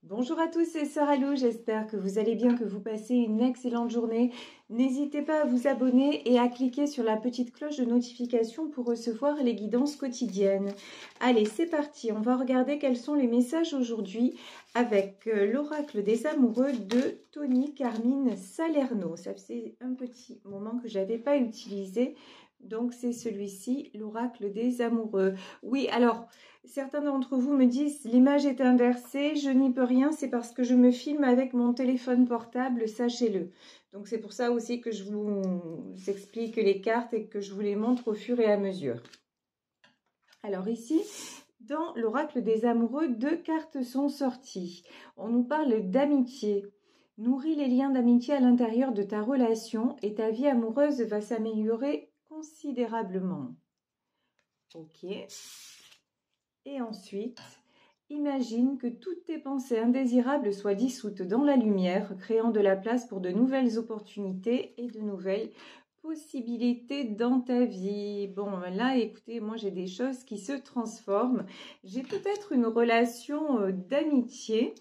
Bonjour à tous, c'est Sœur Alou, j'espère que vous allez bien, que vous passez une excellente journée. N'hésitez pas à vous abonner et à cliquer sur la petite cloche de notification pour recevoir les guidances quotidiennes. Allez, c'est parti, on va regarder quels sont les messages aujourd'hui avec l'oracle des amoureux de Tony Carmine Salerno. Ça fait un petit moment que je n'avais pas utilisé, donc c'est celui-ci, l'oracle des amoureux. Oui, alors... Certains d'entre vous me disent l'image est inversée, je n'y peux rien, c'est parce que je me filme avec mon téléphone portable, sachez-le. Donc c'est pour ça aussi que je vous explique les cartes et que je vous les montre au fur et à mesure. Alors ici, dans l'oracle des amoureux, 2 cartes sont sorties. On nous parle d'amitié. Nourris les liens d'amitié à l'intérieur de ta relation et ta vie amoureuse va s'améliorer considérablement. Ok. Et ensuite, imagine que toutes tes pensées indésirables soient dissoutes dans la lumière, créant de la place pour de nouvelles opportunités et de nouvelles possibilités dans ta vie. Bon, là, écoutez, moi, j'ai des choses qui se transforment. J'ai peut-être une relation d'amitié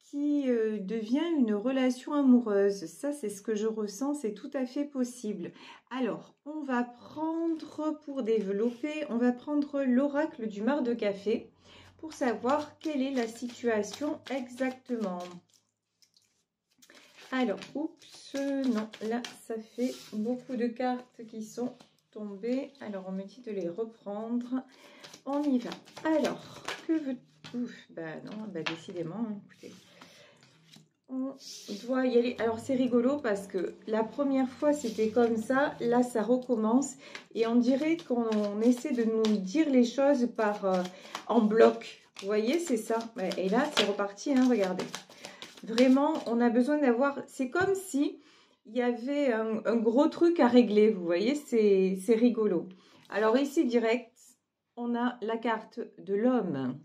qui devient une relation amoureuse. Ça, c'est ce que je ressens, c'est tout à fait possible. Alors, on va prendre, pour développer, on va prendre l'oracle du mar de café pour savoir quelle est la situation exactement. Alors, oups, non, là, ça fait beaucoup de cartes qui sont tombées. Alors, on me dit de les reprendre. On y va. Alors, que veux-tu? Bah non, bah décidément, écoutez. On doit y aller. Alors c'est rigolo parce que la première fois c'était comme ça, là ça recommence et on dirait qu'on essaie de nous dire les choses en bloc. Vous voyez, c'est ça. Et là c'est reparti, hein, regardez. Vraiment, on a besoin d'avoir... C'est comme si il y avait un gros truc à régler, vous voyez, c'est rigolo. Alors ici direct, on a la carte de l'homme.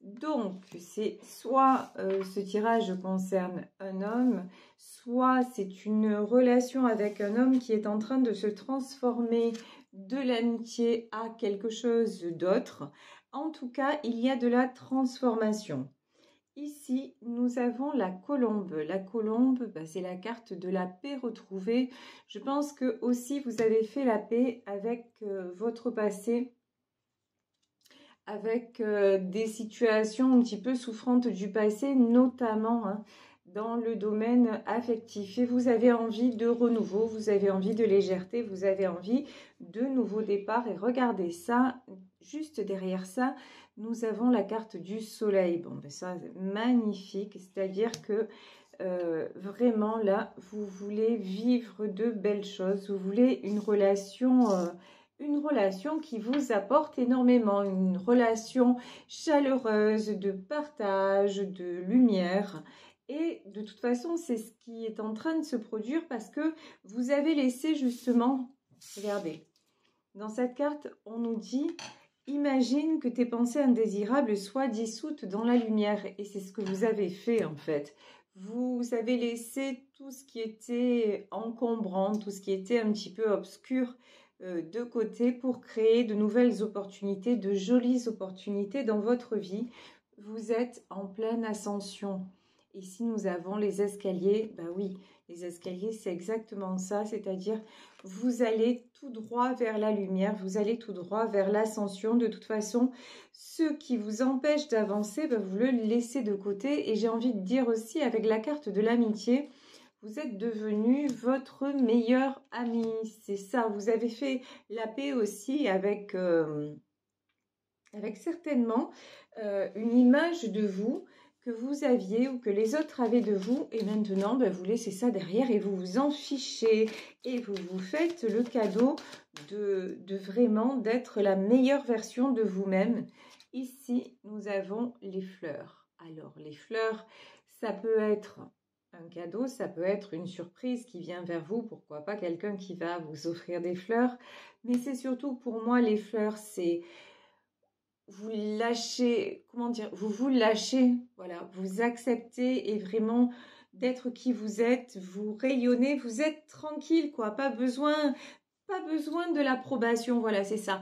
Donc, c'est soit ce tirage concerne un homme, soit c'est une relation avec un homme qui est en train de se transformer de l'amitié à quelque chose d'autre. En tout cas, il y a de la transformation. Ici, nous avons la colombe. La colombe, bah, c'est la carte de la paix retrouvée. Je pense que aussi vous avez fait la paix avec votre passé, avec des situations un petit peu souffrantes du passé, notamment hein, dans le domaine affectif. Et vous avez envie de renouveau, vous avez envie de légèreté, vous avez envie de nouveaux départs. Et regardez ça, juste derrière ça, nous avons la carte du soleil. Bon, ben ça, c'est magnifique, c'est-à-dire que vraiment là, vous voulez vivre de belles choses, vous voulez une relation qui vous apporte énormément, une relation chaleureuse, de partage, de lumière. Et de toute façon, c'est ce qui est en train de se produire parce que vous avez laissé justement, regardez, dans cette carte, on nous dit, imagine que tes pensées indésirables soient dissoutes dans la lumière. Et c'est ce que vous avez fait en fait. Vous avez laissé tout ce qui était encombrant, tout ce qui était un petit peu obscur de côté pour créer de nouvelles opportunités, de jolies opportunités dans votre vie. Vous êtes en pleine ascension. Ici, nous avons les escaliers. Ben oui, les escaliers, c'est exactement ça. C'est-à-dire, vous allez tout droit vers la lumière, vous allez tout droit vers l'ascension. De toute façon, ce qui vous empêche d'avancer, ben vous le laissez de côté. Et j'ai envie de dire aussi, avec la carte de l'amitié, vous êtes devenu votre meilleur ami. C'est ça, vous avez fait la paix aussi avec certainement une image de vous que vous aviez ou que les autres avaient de vous. Et maintenant, ben, vous laissez ça derrière et vous vous en fichez. Et vous vous faites le cadeau de vraiment d'être la meilleure version de vous-même. Ici, nous avons les fleurs. Alors, les fleurs, ça peut être un cadeau, ça peut être une surprise qui vient vers vous, pourquoi pas quelqu'un qui va vous offrir des fleurs, mais c'est surtout pour moi les fleurs, c'est vous lâchez, comment dire, vous lâchez, voilà, vous acceptez et vraiment d'être qui vous êtes, vous rayonnez, vous êtes tranquille quoi, pas besoin de l'approbation, voilà c'est ça.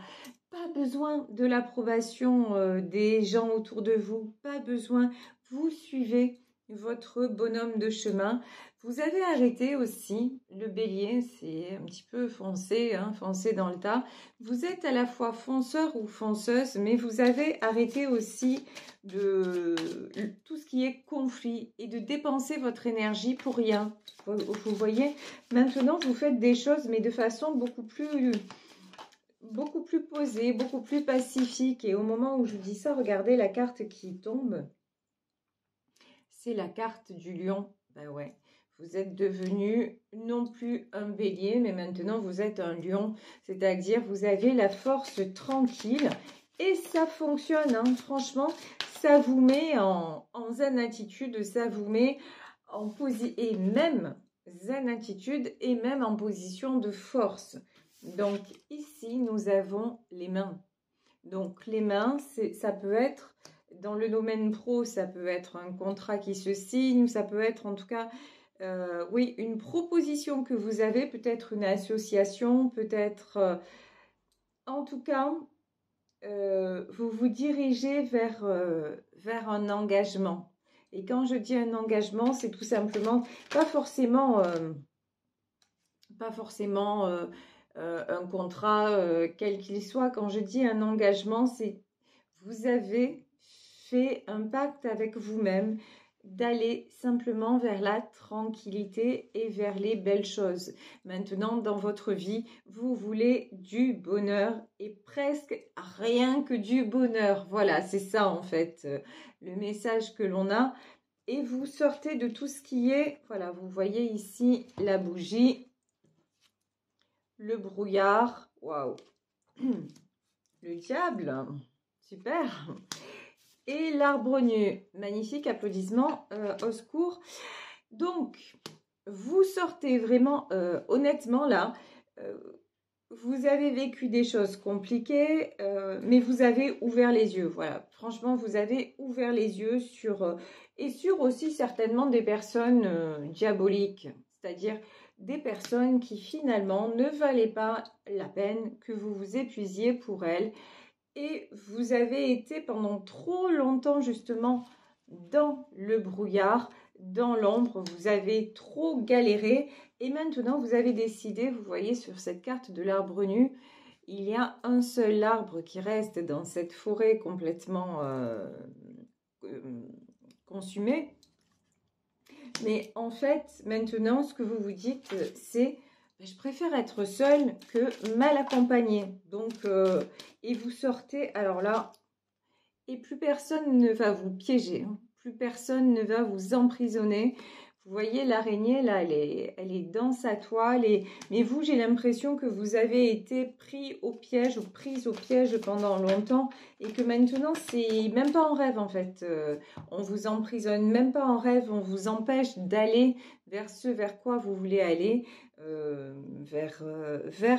Pas besoin de l'approbation des gens autour de vous, pas besoin. vous suivez votre bonhomme de chemin. Vous avez arrêté aussi, le bélier, c'est un petit peu foncé, hein, foncé dans le tas. Vous êtes à la fois fonceur ou fonceuse, mais vous avez arrêté aussi de tout ce qui est conflit et de dépenser votre énergie pour rien. Vous voyez, maintenant vous faites des choses, mais de façon beaucoup plus posée, beaucoup plus pacifique. Et au moment où je vous dis ça, regardez la carte qui tombe. C'est la carte du lion. Ben ouais, vous êtes devenu non plus un bélier, mais maintenant vous êtes un lion. C'est-à-dire vous avez la force tranquille et ça fonctionne. Hein. Franchement, ça vous met en zen attitude, ça vous met en position et même zen attitude et même en position de force. Donc ici, nous avons les mains. Donc les mains, ça peut être... Dans le domaine pro, ça peut être un contrat qui se signe, ou ça peut être en tout cas, oui, une proposition que vous avez, peut-être une association, peut-être, en tout cas, vous vous dirigez vers un engagement. Et quand je dis un engagement, c'est tout simplement, pas forcément un contrat quel qu'il soit. Quand je dis un engagement, c'est vous avez fait un pacte avec vous-même d'aller simplement vers la tranquillité et vers les belles choses. Maintenant, dans votre vie, vous voulez du bonheur et presque rien que du bonheur. Voilà, c'est ça en fait, le message que l'on a. Et vous sortez de tout ce qui est, voilà, vous voyez ici la bougie, le brouillard, waouh, le diable, super. Et l'arbre nu, magnifique, applaudissements, au secours. Donc, vous sortez vraiment, honnêtement là, vous avez vécu des choses compliquées, mais vous avez ouvert les yeux. Voilà, franchement, vous avez ouvert les yeux sur, et sur aussi certainement des personnes diaboliques, c'est-à-dire des personnes qui finalement ne valaient pas la peine que vous vous épuisiez pour elles. Et vous avez été pendant trop longtemps justement dans le brouillard, dans l'ombre, vous avez trop galéré et maintenant vous avez décidé, vous voyez sur cette carte de l'arbre nu, il y a un seul arbre qui reste dans cette forêt complètement consumée. Mais en fait, maintenant, ce que vous vous dites, c'est je préfère être seule que mal accompagnée. Donc, et vous sortez, alors là, et plus personne ne va vous piéger, hein, plus personne ne va vous emprisonner. Vous voyez l'araignée, là, elle est dans sa toile. Mais vous, j'ai l'impression que vous avez été pris au piège ou prise au piège pendant longtemps et que maintenant, c'est même pas en rêve, en fait. On vous emprisonne même pas en rêve, on vous empêche d'aller vers ce vers quoi vous voulez aller, vers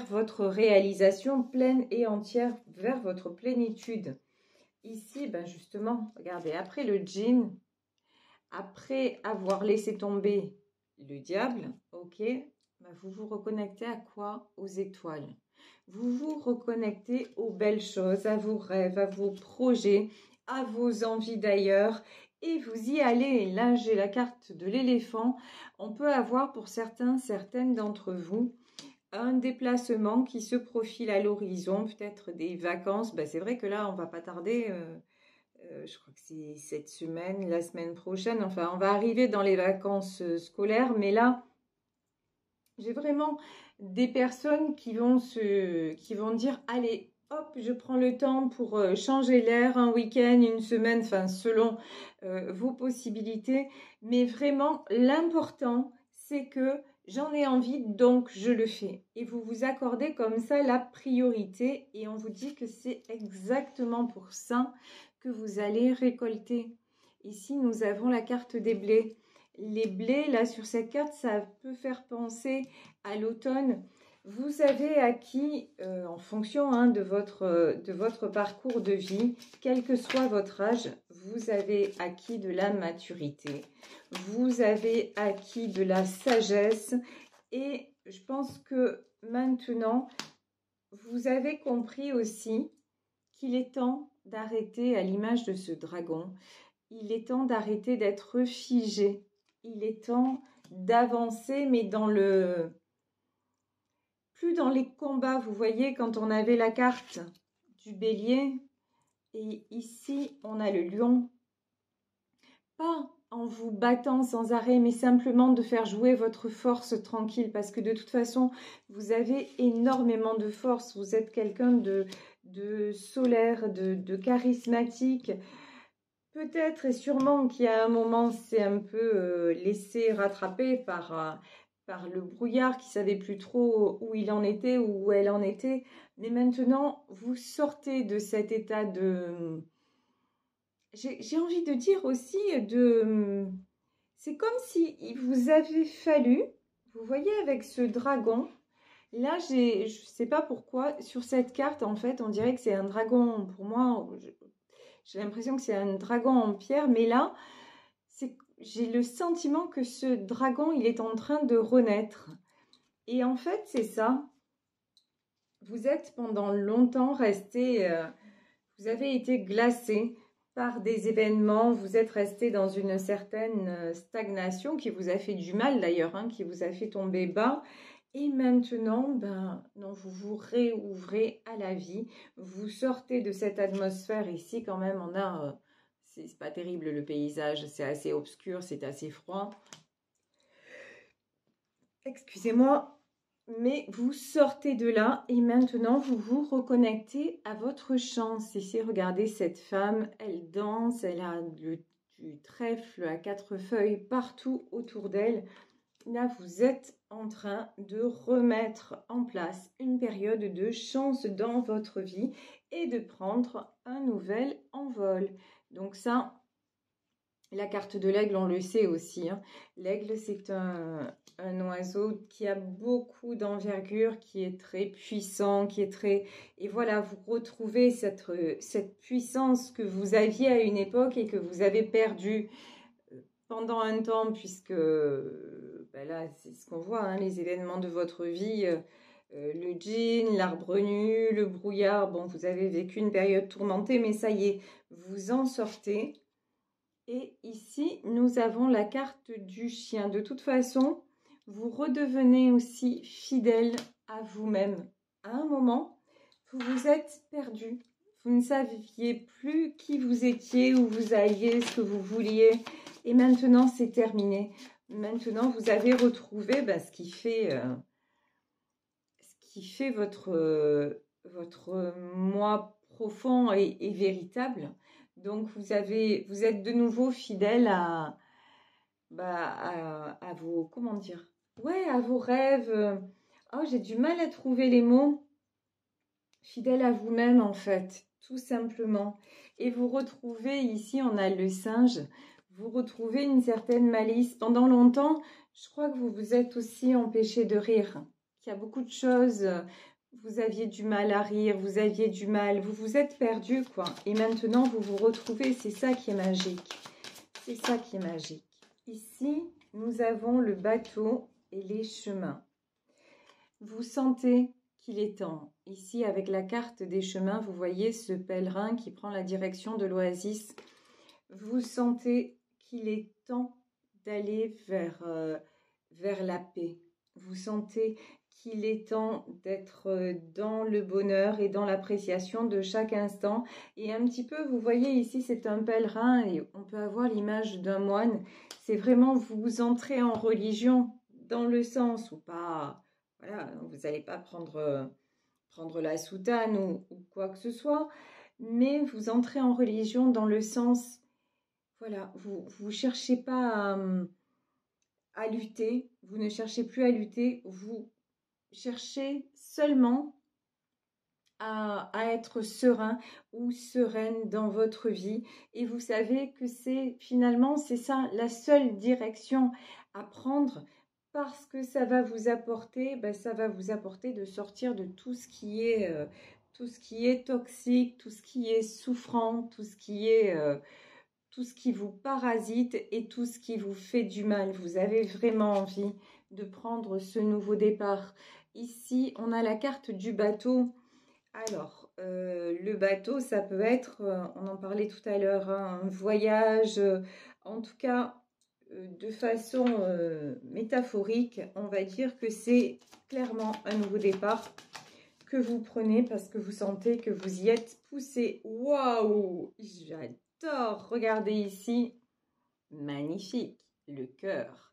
votre réalisation pleine et entière, vers votre plénitude. Ici, ben justement, regardez, après le djinn, après avoir laissé tomber le diable, ok, ben vous vous reconnectez à quoi? Aux étoiles. Vous vous reconnectez aux belles choses, à vos rêves, à vos projets, à vos envies d'ailleurs. Et vous y allez. Et là, j'ai la carte de l'éléphant. On peut avoir pour certaines d'entre vous, un déplacement qui se profile à l'horizon, peut-être des vacances. Ben, c'est vrai que là, on va pas tarder. Je crois que c'est cette semaine, la semaine prochaine. Enfin, on va arriver dans les vacances scolaires. Mais là, j'ai vraiment des personnes qui vont dire, allez, hop, je prends le temps pour changer l'air, un week-end, une semaine, enfin, selon vos possibilités. Mais vraiment, l'important, c'est que j'en ai envie, donc je le fais. Et vous vous accordez comme ça la priorité et on vous dit que c'est exactement pour ça que vous allez récolter. Ici, nous avons la carte des blés. Les blés, là, sur cette carte, ça peut faire penser à l'automne. Vous avez acquis, en fonction de votre parcours de vie, quel que soit votre âge, vous avez acquis de la maturité. Vous avez acquis de la sagesse et je pense que maintenant, vous avez compris aussi qu'il est temps d'arrêter à l'image de ce dragon. il est temps d'arrêter d'être figé. Il est temps d'avancer, mais plus dans les combats. Vous voyez, quand on avait la carte du bélier, et ici, on a le lion. Pas en vous battant sans arrêt, mais simplement de faire jouer votre force tranquille, parce que de toute façon, vous avez énormément de force. Vous êtes quelqu'un de solaire, de charismatique. Peut-être et sûrement qu'il y a un moment, c'est un peu laissé rattraper par le brouillard qui savait plus trop où il en était ou où elle en était. Mais maintenant, vous sortez de cet état de... J'ai envie de dire aussi c'est comme si il vous avait fallu, vous voyez avec ce dragon, là je sais pas pourquoi, sur cette carte en fait, on dirait que c'est un dragon, pour moi, j'ai l'impression que c'est un dragon en pierre, mais là, j'ai le sentiment que ce dragon, il est en train de renaître. Et en fait, c'est ça. Vous êtes pendant longtemps resté, vous avez été glacé par des événements, vous êtes resté dans une certaine stagnation qui vous a fait du mal d'ailleurs, hein, qui vous a fait tomber bas. Et maintenant, non, vous vous réouvrez à la vie, vous sortez de cette atmosphère. Ici quand même, on a, c'est pas terrible le paysage, c'est assez obscur, c'est assez froid. Excusez-moi, mais vous sortez de là et maintenant vous vous reconnectez à votre chance. Ici, regardez cette femme, elle danse, elle a du trèfle à 4 feuilles partout autour d'elle. Là, vous êtes en train de remettre en place une période de chance dans votre vie et de prendre un nouvel envol. Donc ça, la carte de l'aigle, on le sait aussi, hein. L'aigle, c'est un oiseau qui a beaucoup d'envergure, qui est très puissant, qui est très... Et voilà, vous retrouvez cette puissance que vous aviez à une époque et que vous avez perdue pendant un temps, puisque là, c'est ce qu'on voit, hein, les événements de votre vie, le djinn, l'arbre nu, le brouillard. Bon, vous avez vécu une période tourmentée, mais ça y est, vous en sortez. Et ici, nous avons la carte du chien. De toute façon, vous redevenez aussi fidèle à vous-même. À un moment, vous vous êtes perdu. Vous ne saviez plus qui vous étiez, où vous alliez, ce que vous vouliez. Et maintenant, c'est terminé. Maintenant, vous avez retrouvé ce qui fait votre moi profond et véritable. Donc, vous êtes de nouveau fidèle à vos, comment dire, ouais, à vos rêves. Oh, j'ai du mal à trouver les mots. Fidèle à vous-même, en fait, tout simplement. Et vous retrouvez, ici, on a le singe, vous retrouvez une certaine malice. Pendant longtemps, je crois que vous vous êtes aussi empêché de rire. Il y a beaucoup de choses, vous aviez du mal à rire, vous aviez du mal, vous vous êtes perdu, quoi. Et maintenant, vous vous retrouvez, c'est ça qui est magique. C'est ça qui est magique. Ici, nous avons le bateau et les chemins. Vous sentez qu'il est temps. Ici, avec la carte des chemins, vous voyez ce pèlerin qui prend la direction de l'oasis. Vous sentez qu'il est temps d'aller vers la paix. Vous sentez qu'il est temps d'être dans le bonheur et dans l'appréciation de chaque instant. Et un petit peu, vous voyez ici, c'est un pèlerin et on peut avoir l'image d'un moine. C'est vraiment, vous entrez en religion dans le sens où pas... Voilà, vous n'allez pas prendre la soutane ou quoi que ce soit, mais vous entrez en religion dans le sens, voilà, vous ne cherchez pas à lutter, vous ne cherchez plus à lutter, vous cherchez seulement à être serein ou sereine dans votre vie. Et vous savez que c'est finalement, c'est ça, la seule direction à prendre, parce que ça va vous apporter, de sortir de tout ce qui est toxique, tout ce qui est souffrant, tout ce qui vous parasite et tout ce qui vous fait du mal. Vous avez vraiment envie de prendre ce nouveau départ. Ici, on a la carte du bateau. Alors, le bateau, ça peut être, on en parlait tout à l'heure, hein, un voyage, en tout cas, de façon métaphorique, on va dire que c'est clairement un nouveau départ que vous prenez parce que vous sentez que vous y êtes poussé. Waouh, j'adore. Regardez ici, magnifique, le cœur.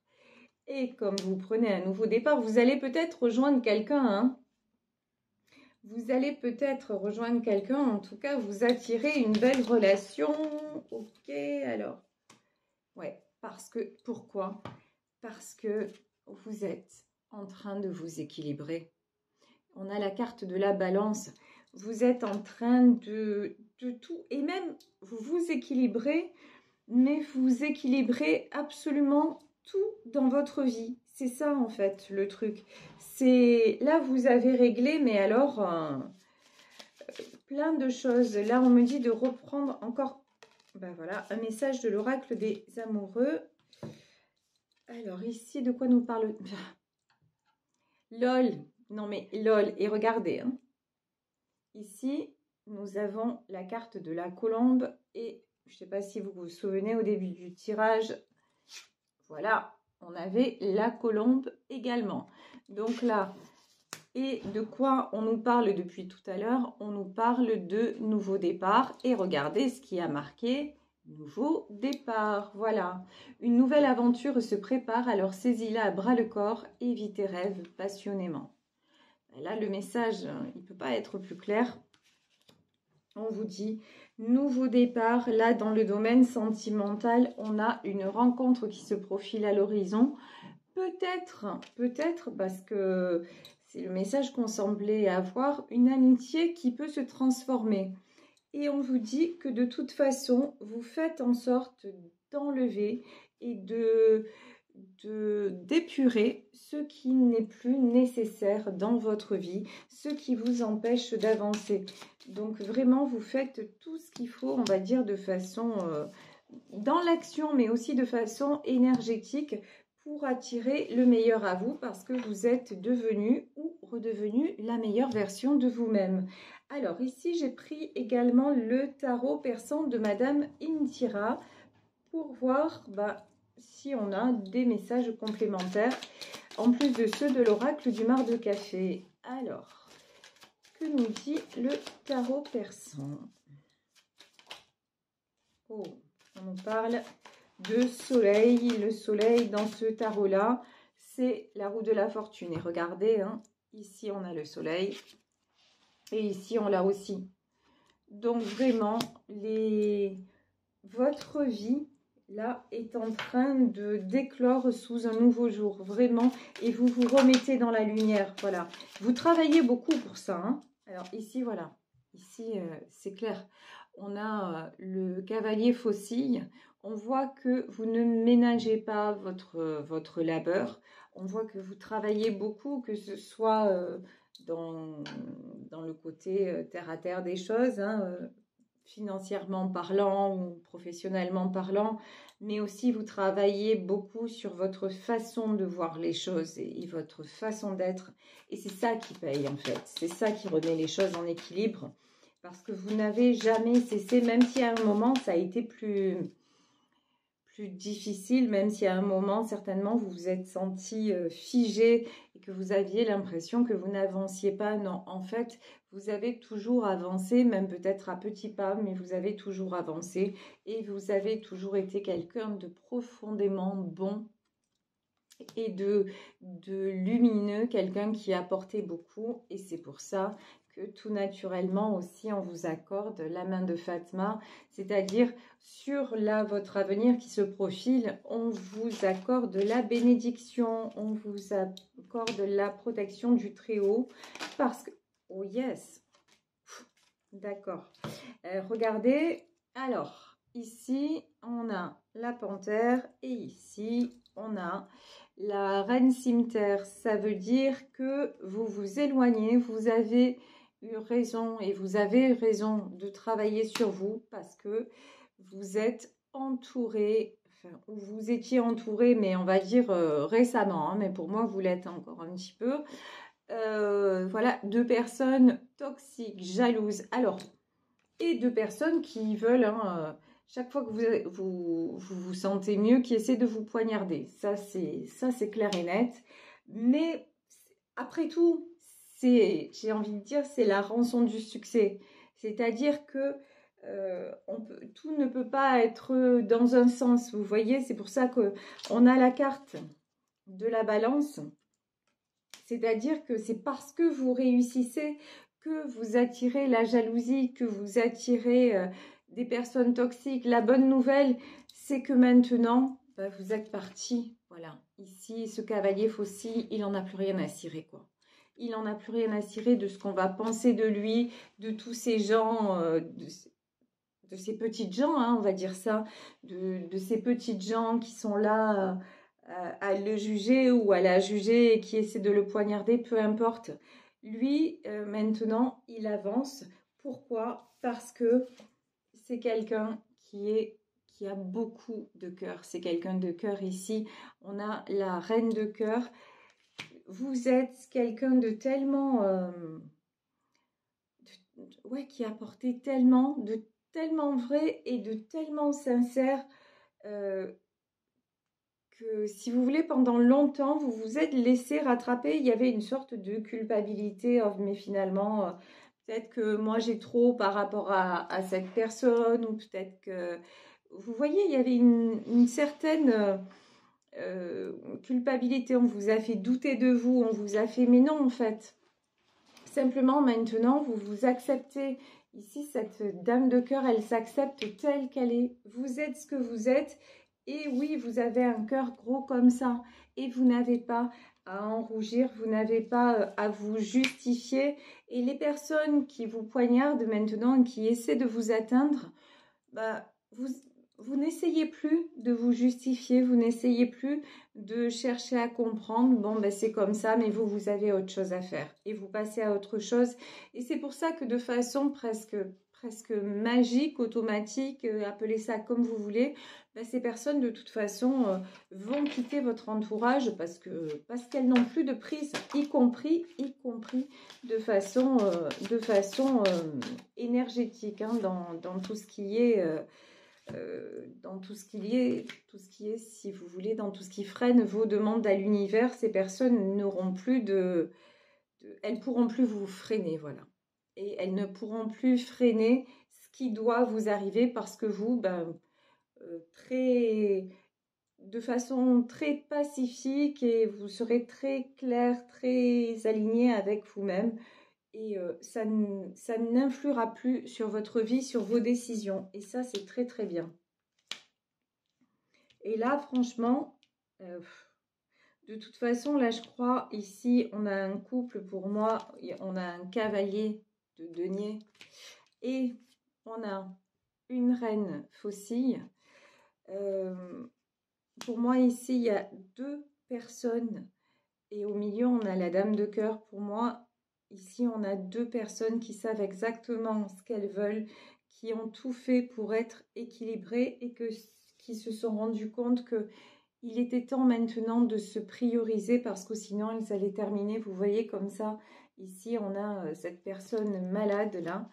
Et comme vous prenez un nouveau départ, vous allez peut-être rejoindre quelqu'un, hein. Vous allez peut-être rejoindre quelqu'un, en tout cas, vous attirez une belle relation. Ok, alors, ouais, parce que, pourquoi? Parce que vous êtes en train de vous équilibrer. On a la carte de la balance. Vous êtes en train de tout, et même vous vous équilibrez, mais vous équilibrez absolument tout dans votre vie. C'est ça en fait le truc. C'est là vous avez réglé, mais alors plein de choses. Là on me dit de reprendre encore, ben voilà, un message de l'oracle des amoureux. Alors ici, de quoi nous parle LOL. Non mais LOL, et regardez, hein. Ici, nous avons la carte de la colombe et je ne sais pas si vous vous souvenez au début du tirage, voilà, on avait la colombe également. Donc là, et de quoi on nous parle depuis tout à l'heure? On nous parle de nouveau départ et regardez ce qui a marqué nouveau départ. Voilà, une nouvelle aventure se prépare, alors saisis-la à bras le corps et vis tes rêves passionnément. Là, le message, il ne peut pas être plus clair. On vous dit nouveau départ. Là, dans le domaine sentimental, on a une rencontre qui se profile à l'horizon. Peut-être parce que c'est le message qu'on semblait avoir, une amitié qui peut se transformer. Et on vous dit que de toute façon, vous faites en sorte d'enlever et d'épurer ce qui n'est plus nécessaire dans votre vie, ce qui vous empêche d'avancer. Donc vraiment, vous faites tout ce qu'il faut, on va dire, de façon dans l'action, mais aussi de façon énergétique pour attirer le meilleur à vous parce que vous êtes devenu ou redevenu la meilleure version de vous-même. Alors ici, j'ai pris également le tarot persan de Madame Indira pour voir si on a des messages complémentaires en plus de ceux de l'oracle du mar de café. Alors, que nous dit le tarot persan? Oh, on nous parle de soleil. Le soleil dans ce tarot-là, c'est la roue de la fortune. Et regardez, hein, ici on a le soleil et ici on l'a aussi. Donc vraiment, votre vie là est en train de d'éclore sous un nouveau jour, vraiment, et vous vous remettez dans la lumière, voilà. Vous travaillez beaucoup pour ça, hein. Alors ici, voilà, ici c'est clair, on a le cavalier faucille, on voit que vous ne ménagez pas votre labeur, on voit que vous travaillez beaucoup, que ce soit dans le côté terre à terre des choses, hein, financièrement parlant ou professionnellement parlant, mais aussi vous travaillez beaucoup sur votre façon de voir les choses et votre façon d'être. Et c'est ça qui paye en fait, c'est ça qui remet les choses en équilibre, parce que vous n'avez jamais cessé, même si à un moment ça a été plus difficile, même si à un moment certainement vous vous êtes senti figé et que vous aviez l'impression que vous n'avanciez pas. Non, en fait, vous avez toujours avancé, même peut-être à petits pas, mais vous avez toujours avancé et vous avez toujours été quelqu'un de profondément bon et de lumineux, quelqu'un qui a apporté beaucoup, et c'est pour ça que tout naturellement aussi on vous accorde la main de Fatma, c'est-à-dire sur votre avenir qui se profile, on vous accorde la bénédiction, on vous accorde la protection du Très-Haut, parce que, oh yes, d'accord, regardez, alors, ici on a la panthère, et ici on a la reine cimeterre. Ça veut dire que vous vous éloignez, vous avez eu raison et vous avez raison de travailler sur vous parce que vous êtes entouré, enfin, vous étiez entouré, mais on va dire récemment, hein, mais pour moi vous l'êtes encore un petit peu, voilà, 2 personnes toxiques, jalouses. Alors, et 2 personnes qui veulent, hein, chaque fois que vous sentez mieux, qui essaient de vous poignarder. Ça, c'est clair et net. Mais après tout, j'ai envie de dire, c'est la rançon du succès. C'est-à-dire que tout ne peut pas être dans un sens. Vous voyez, c'est pour ça qu'on a la carte de la balance. C'est-à-dire que c'est parce que vous réussissez que vous attirez la jalousie, que vous attirez des personnes toxiques. La bonne nouvelle, c'est que maintenant, bah, vous êtes parti. Voilà, ici, ce cavalier fossile, il n'en a plus rien à cirer, quoi. Il n'en a plus rien à cirer de ce qu'on va penser de lui, de tous ces gens, de ces petites gens, hein, on va dire ça, de ces petites gens qui sont là à le juger ou à la juger et qui essaient de le poignarder, peu importe. Lui, maintenant, il avance. Pourquoi? Parce que c'est quelqu'un qui a beaucoup de cœur. C'est quelqu'un de cœur ici. On a la reine de cœur. Vous êtes quelqu'un de tellement... ouais, qui a apporté tellement, de tellement vrai et de tellement sincère que, si vous voulez, pendant longtemps, vous vous êtes laissé rattraper. Il y avait une sorte de culpabilité, oh, mais finalement, peut-être que moi j'ai trop par rapport à cette personne, ou peut-être que... Vous voyez, il y avait une certaine culpabilité. On vous a fait douter de vous, on vous a fait... Mais non, en fait. Simplement, maintenant, vous vous acceptez. Ici, cette dame de cœur, elle s'accepte telle qu'elle est. Vous êtes ce que vous êtes. Et oui, vous avez un cœur gros comme ça. Et vous n'avez pas à en rougir. Vous n'avez pas à vous justifier. Et les personnes qui vous poignardent maintenant, qui essaient de vous atteindre, bah, vous n'essayez plus de vous justifier, vous n'essayez plus de chercher à comprendre, bon ben c'est comme ça, mais vous avez autre chose à faire et vous passez à autre chose. Et c'est pour ça que de façon presque magique, automatique, appelez ça comme vous voulez, ben ces personnes de toute façon vont quitter votre entourage parce qu'elles n'ont plus de prise, y compris de façon énergétique, hein, dans tout ce qui est... dans tout ce qui est, si vous voulez, dans tout ce qui freine vos demandes à l'univers, ces personnes n'auront plus elles pourront plus vous freiner, voilà. Et elles ne pourront plus freiner ce qui doit vous arriver parce que vous, ben, de façon très pacifique, et vous serez très clair, très aligné avec vous-même. Et ça n'influera plus sur votre vie, sur vos décisions. Et ça, c'est très très bien. Et là, franchement, de toute façon, là, je crois, ici, on a un couple, pour moi, on a un cavalier de denier et on a une reine faucille. Pour moi, ici, il y a 2 personnes et au milieu, on a la dame de cœur. Pour moi, ici, on a 2 personnes qui savent exactement ce qu'elles veulent, qui ont tout fait pour être équilibrées et qui se sont rendues compte qu'il était temps maintenant de se prioriser parce que sinon, ils allaient terminer. Vous voyez comme ça, ici, on a cette personne malade là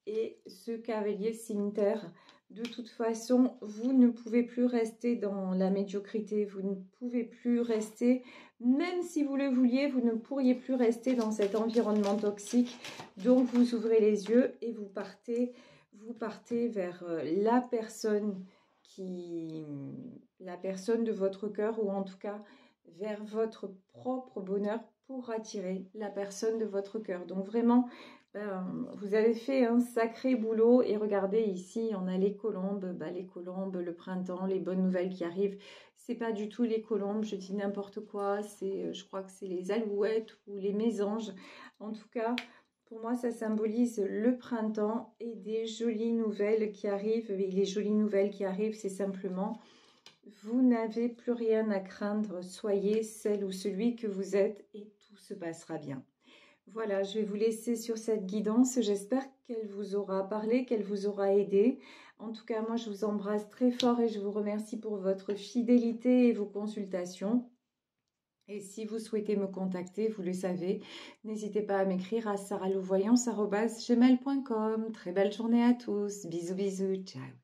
et ce cavalier cimetière. De toute façon, vous ne pouvez plus rester dans la médiocrité, vous ne pouvez plus rester, même si vous le vouliez, vous ne pourriez plus rester dans cet environnement toxique. Donc, vous ouvrez les yeux et vous partez vers la personne de votre cœur, ou en tout cas vers votre propre bonheur pour attirer la personne de votre cœur. Donc, vraiment... vous avez fait un sacré boulot et regardez ici, on a les colombes, le printemps, les bonnes nouvelles qui arrivent. C'est pas du tout les colombes, je dis n'importe quoi, je crois que c'est les alouettes ou les mésanges. En tout cas, pour moi, ça symbolise le printemps et des jolies nouvelles qui arrivent. Et les jolies nouvelles qui arrivent, c'est simplement, vous n'avez plus rien à craindre. Soyez celle ou celui que vous êtes et tout se passera bien. Voilà, je vais vous laisser sur cette guidance. J'espère qu'elle vous aura parlé, qu'elle vous aura aidé. En tout cas, moi, je vous embrasse très fort et je vous remercie pour votre fidélité et vos consultations. Et si vous souhaitez me contacter, vous le savez, n'hésitez pas à m'écrire à sarahlouvoyance@gmail.com. Très belle journée à tous. Bisous, bisous, ciao.